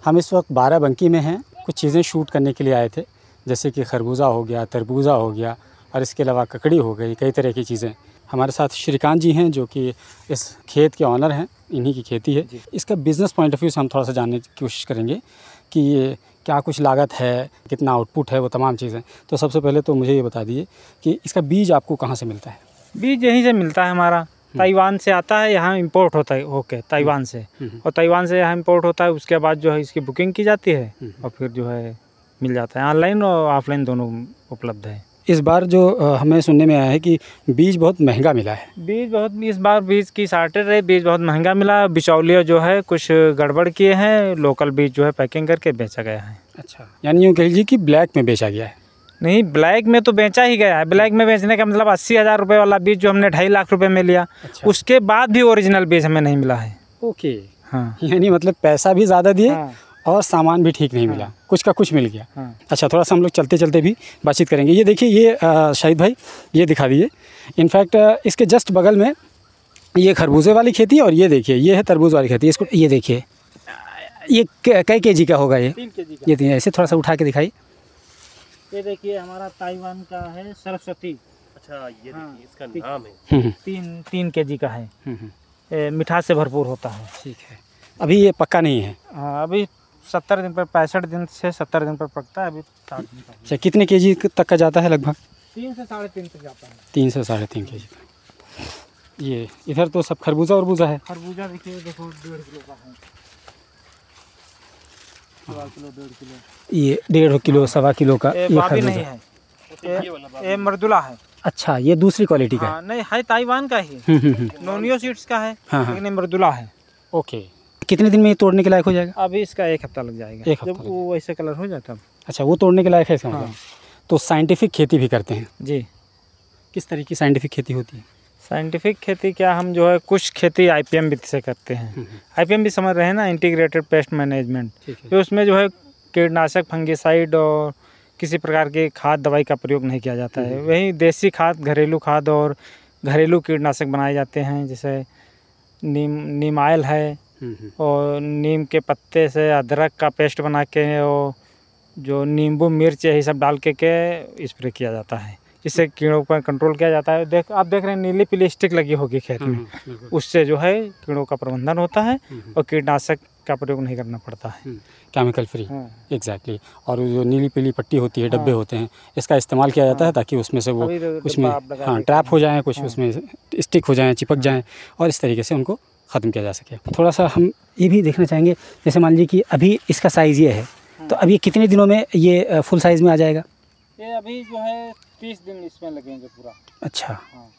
हम इस वक्त बाराबंकी में हैं, कुछ चीज़ें शूट करने के लिए आए थे, जैसे कि खरबूजा हो गया, तरबूजा हो गया और इसके अलावा ककड़ी हो गई, कई तरह की चीज़ें। हमारे साथ श्रीकांत जी हैं जो कि इस खेत के ऑनर हैं, इन्हीं की खेती है। इसका बिज़नेस पॉइंट ऑफ व्यू से हम थोड़ा सा जानने की कोशिश करेंगे कि ये क्या कुछ लागत है, कितना आउटपुट है, वो तमाम चीज़ें। तो सबसे पहले तो मुझे ये बता दीजिए कि इसका बीज आपको कहाँ से मिलता है? बीज यहीं से मिलता है हमारा, ताइवान से आता है, यहाँ इंपोर्ट होता है होके ताइवान से, और ताइवान से यहाँ इंपोर्ट होता है। उसके बाद जो है इसकी बुकिंग की जाती है और फिर जो है मिल जाता है। ऑनलाइन और ऑफलाइन दोनों उपलब्ध है। इस बार जो हमें सुनने में आया है कि बीज बहुत महंगा मिला है। इस बार बीज की शार्टेज है, बीज बहुत महंगा मिला। बिचौलिया जो है कुछ गड़बड़ किए हैं, लोकल बीज जो है पैकिंग करके बेचा गया है। अच्छा, यानी यूँ कह लीजिए कि ब्लैक में बेचा गया है? नहीं, ब्लैक में तो बेचा ही गया है। ब्लैक में बेचने का मतलब 80,000 रुपये वाला बीज जो हमने 2.5 लाख रुपए में लिया। अच्छा। उसके बाद भी ओरिजिनल बीज हमें नहीं मिला है। ओके, हाँ, यानी मतलब पैसा भी ज़्यादा दिए। हाँ। और सामान भी ठीक नहीं मिला, कुछ का कुछ मिल गया। हाँ। अच्छा, थोड़ा सा हम लोग चलते चलते भी बातचीत करेंगे। ये देखिए, ये शाहिद भाई ये दिखा दीजिए। इनफैक्ट इसके जस्ट बगल में ये खरबूजे वाली खेती और ये देखिए ये है तरबूज वाली खेती। इसको ये देखिए, ये कई केजी का होगा? ये 3 केजी का। ये 3, ऐसे थोड़ा सा उठा के दिखाई। ये देखिए हमारा ताइवान का है सरस्वती। अच्छा, ये देखिए इसका नाम है। 3 केजी का है। मिठास से भरपूर होता है। ठीक है, अभी ये पक्का नहीं है? हाँ, अभी 70 दिन पर, 65 दिन से 70 दिन पर पकता है। अभी 60 दिन का। अच्छा, कितने केजी तक का जाता है लगभग? 3 से 3.5 तक जाता है। 3 से 3.5 केजी तक। ये इधर तो सब खरबूजा और है। खरबूजा देखिए, देखो 1.5 किलो का है। 1.5 किलो, 1.5 किलो। ये 1.5 किलो, 1.25 किलो का ये खरबूजा नहीं है। ये मर्दुला है। अच्छा, ये दूसरी क्वालिटी का? हाँ, नहीं है, ताइवान का ही। नोनियो सीड्स का है। हाँ, लेकिन मर्दुला है। ओके, कितने दिन में ये तोड़ने के लायक हो जाएगा? अभी इसका 1 हफ्ता लग जाएगा। एक हफ्ता जब वो वैसे कलर हो जाता है। अच्छा, वो तोड़ने के लायक है इसका? हाँ। तो साइंटिफिक खेती भी करते हैं जी। किस तरह की साइंटिफिक खेती होती है? साइंटिफिक खेती क्या, हम जो है कुछ खेती IPM विधि से करते हैं। IPM भी समझ रहे हैं ना, इंटीग्रेटेड पेस्ट मैनेजमेंट। तो उसमें जो है कीटनाशक, फंगिसाइड और किसी प्रकार के खाद दवाई का प्रयोग नहीं किया जाता है। वही देसी खाद, घरेलू खाद और घरेलू कीटनाशक बनाए जाते हैं। जैसे नीम ऑयल है, और नीम के पत्ते से अदरक का पेस्ट बना के, और जो नींबू मिर्च यही सब डाल के स्प्रे किया जाता है। इससे कीड़ों पर कंट्रोल किया जाता है। आप देख रहे हैं नीली पीली स्टिक लगी होगी खेत में। उससे जो है कीड़ों का प्रबंधन होता है और कीटनाशक का प्रयोग नहीं करना पड़ता है। Chemical free. एग्जैक्टली। और जो नीली पीली पट्टी होती है, डब्बे होते हैं, इसका इस्तेमाल किया जाता है ताकि उसमें से वो उसमें ट्रैप हो जाएँ, कुछ उसमें स्टिक हो जाएँ, चिपक जाएँ, और इस तरीके से उनको ख़त्म किया जा सके। थोड़ा सा हम ये भी देखना चाहेंगे, जैसे मान लीजिए कि अभी इसका साइज़ ये है, तो अभी कितने दिनों में ये फुल साइज़ में आ जाएगा? ये अभी जो है 30 दिन इसमें लगेंगे पूरा। अच्छा। हाँ।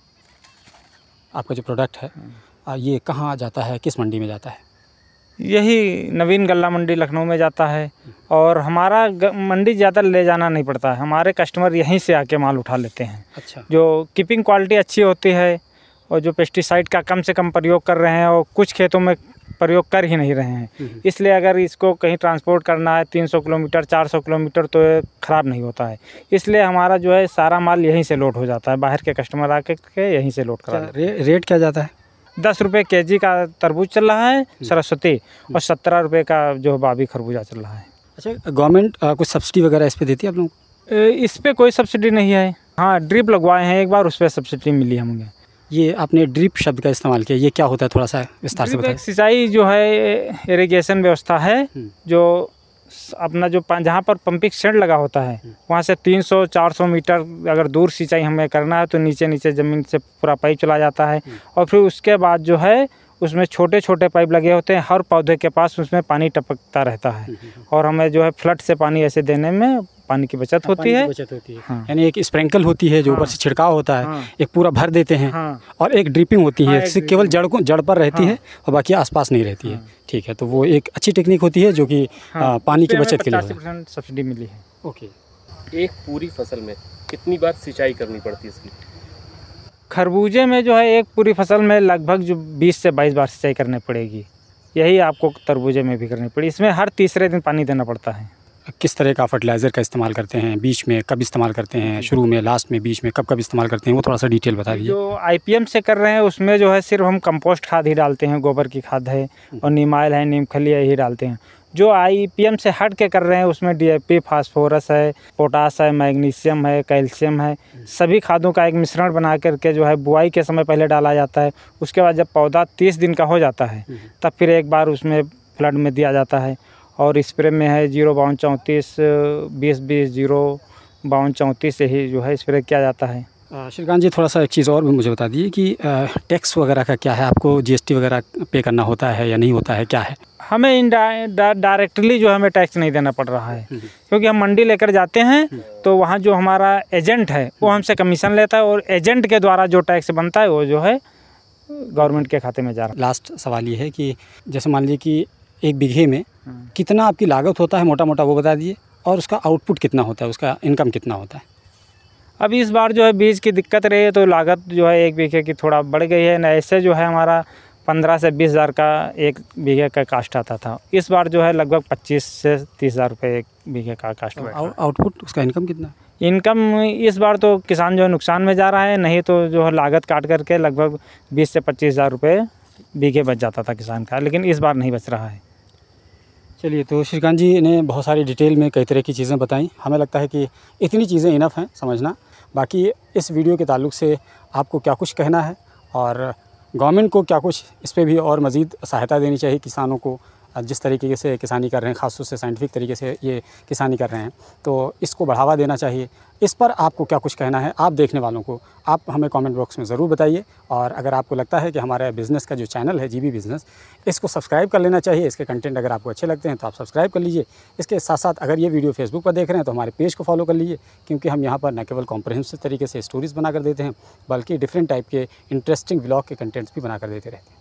आपका जो प्रोडक्ट है ये कहाँ जाता है, किस मंडी में जाता है? यही नवीन गल्ला मंडी लखनऊ में जाता है। और हमारा मंडी ज़्यादा ले जाना नहीं पड़ता है, हमारे कस्टमर यहीं से आके माल उठा लेते हैं। अच्छा। जो कीपिंग क्वालिटी अच्छी होती है और जो पेस्टिसाइड का कम से कम प्रयोग कर रहे हैं, और कुछ खेतों में प्रयोग कर ही नहीं रहे हैं। इसलिए अगर इसको कहीं ट्रांसपोर्ट करना है 300 किलोमीटर, 400 किलोमीटर, तो ये ख़राब नहीं होता है। इसलिए हमारा जो है सारा माल यहीं से लोड हो जाता है। बाहर के कस्टमर आके यहीं से लोड करा। रेट क्या जाता है? 10 रुपये केजी का तरबूज चल रहा है सरस्वती, और 17 रुपये का जो बाबी खरबूजा चल रहा है। अच्छा, गवर्नमेंट कुछ सब्सिडी वगैरह इस पर देती है आप लोगों को? इस पर कोई सब्सिडी नहीं है। हाँ, ड्रिप लगवाए हैं एक बार, उस पर सब्सिडी मिली हमें। ये आपने ड्रिप शब्द का इस्तेमाल किया, ये क्या होता है, थोड़ा सा विस्तार से बताइए। सिंचाई जो है इरिगेशन व्यवस्था है, जो अपना जो जहाँ पर पंपिंग सेट लगा होता है वहाँ से 300-400 मीटर अगर दूर सिंचाई हमें करना है, तो नीचे नीचे ज़मीन से पूरा पाइप चला जाता है। और फिर उसके बाद जो है उसमें छोटे छोटे पाइप लगे होते हैं, हर पौधे के पास उसमें पानी टपकता रहता है। और हमें जो है फ्लड से पानी ऐसे देने में पानी की बचत होती है। हाँ। यानी एक स्प्रिंकल होती है जो ऊपर से छिड़काव होता है, एक पूरा भर देते हैं, और एक ड्रिपिंग होती है, जिससे केवल जड़ पर रहती है और बाकी आसपास नहीं रहती है। ठीक है, तो वो एक अच्छी टेक्निक होती है जो कि पानी की बचत के लिए 50% सब्सिडी मिली है। ओके। एक पूरी फसल में कितनी बार सिंचाई करनी पड़ती है इसकी? खरबूजे में जो है एक पूरी फसल में लगभग जो 20 से 22 बार सिंचाई करनी पड़ेगी। यही आपको तरबूजे में भी करनी पड़ी। इसमें हर तीसरे दिन पानी देना पड़ता है। किस तरह का फर्टिलाइज़र का इस्तेमाल करते हैं, बीच में कब इस्तेमाल करते हैं, शुरू में, लास्ट में, बीच में कब कब इस्तेमाल करते हैं, वो थोड़ा सा डिटेल बता दीजिए। जो IPM से कर रहे हैं उसमें जो है सिर्फ हम कंपोस्ट खाद ही डालते हैं, गोबर की खाद है और नीम ऑयल है, नीम खली है, यही डालते हैं। जो IPM से हट के कर रहे हैं उसमें DAP, फास्फोरस है, पोटास है, मैग्नीशियम है, कैल्शियम है, सभी खादों का एक मिश्रण बना करके जो है बुआई के समय पहले डाला जाता है। उसके बाद जब पौधा 30 दिन का हो जाता है तब फिर एक बार उसमें फ्लड में दिया जाता है। और स्प्रे में है 05234 2020 05234 से ही जो है स्प्रे किया जाता है। श्रीकांत जी, थोड़ा सा एक चीज़ और भी मुझे बता दीजिए कि टैक्स वगैरह का क्या है, आपको GST वगैरह पे करना होता है या नहीं होता है, क्या है? हमें डायरेक्टली जो हमें टैक्स नहीं देना पड़ रहा है, क्योंकि हम मंडी लेकर जाते हैं तो वहाँ जो हमारा एजेंट है वो हमसे कमीशन लेता है और एजेंट के द्वारा जो टैक्स बनता है वो जो है गवर्नमेंट के खाते में जा रहा है। लास्ट सवाल ये है कि जैसे मान लीजिए कि 1 बीघे में कितना आपकी लागत होता है, मोटा मोटा वो बता दीजिए, और उसका आउटपुट कितना होता है, उसका इनकम कितना होता है? अब इस बार जो है बीज की दिक्कत रही है तो लागत जो है 1 बीघे की थोड़ा बढ़ गई है। न ऐसे जो है हमारा 15 से 20 हज़ार का 1 बीघे का कास्ट आता था, इस बार जो है लगभग 25 से 30 हज़ार रुपये 1 बीघे का कास्ट बैठा है। आउटपुट उसका इनकम कितना? इनकम इस बार तो किसान जो है नुकसान में जा रहा है, नहीं तो जो है लागत काट करके लगभग 20 से 25 हज़ार रुपये बीघे बच जाता था किसान का, लेकिन इस बार नहीं बच रहा है। चलिए, तो श्रीकांत जी ने बहुत सारी डिटेल में कई तरह की चीज़ें बताई। हमें लगता है कि इतनी चीज़ें इनफ हैं समझना। बाकी इस वीडियो के ताल्लुक से आपको क्या कुछ कहना है और गवर्नमेंट को क्या कुछ इस पे भी और मज़ीद सहायता देनी चाहिए किसानों को, जिस तरीके से किसानी कर रहे हैं, ख़ासतौर से साइंटिफिक तरीके से ये किसानी कर रहे हैं, तो इसको बढ़ावा देना चाहिए। इस पर आपको क्या कुछ कहना है आप देखने वालों को, आप हमें कमेंट बॉक्स में ज़रूर बताइए। और अगर आपको लगता है कि हमारे बिज़नेस का जो चैनल है GB बिज़नेस, इसको सब्सक्राइब कर लेना चाहिए। इसके कंटेंट अगर आपको अच्छे लगते हैं तो आप सब्सक्राइब कर लीजिए। इसके साथ साथ अगर ये वीडियो फेसबुक पर देख रहे हैं तो हमारे पेज को फॉलो कर लीजिए, क्योंकि हम यहाँ पर न केवल कॉम्प्रहेंसिव तरीके से स्टोरीज़ बना कर देते हैं, बल्कि डिफरेंट टाइप के इंटरेस्टिंग व्लॉग के कंटेंट्स भी बना कर देते रहते हैं।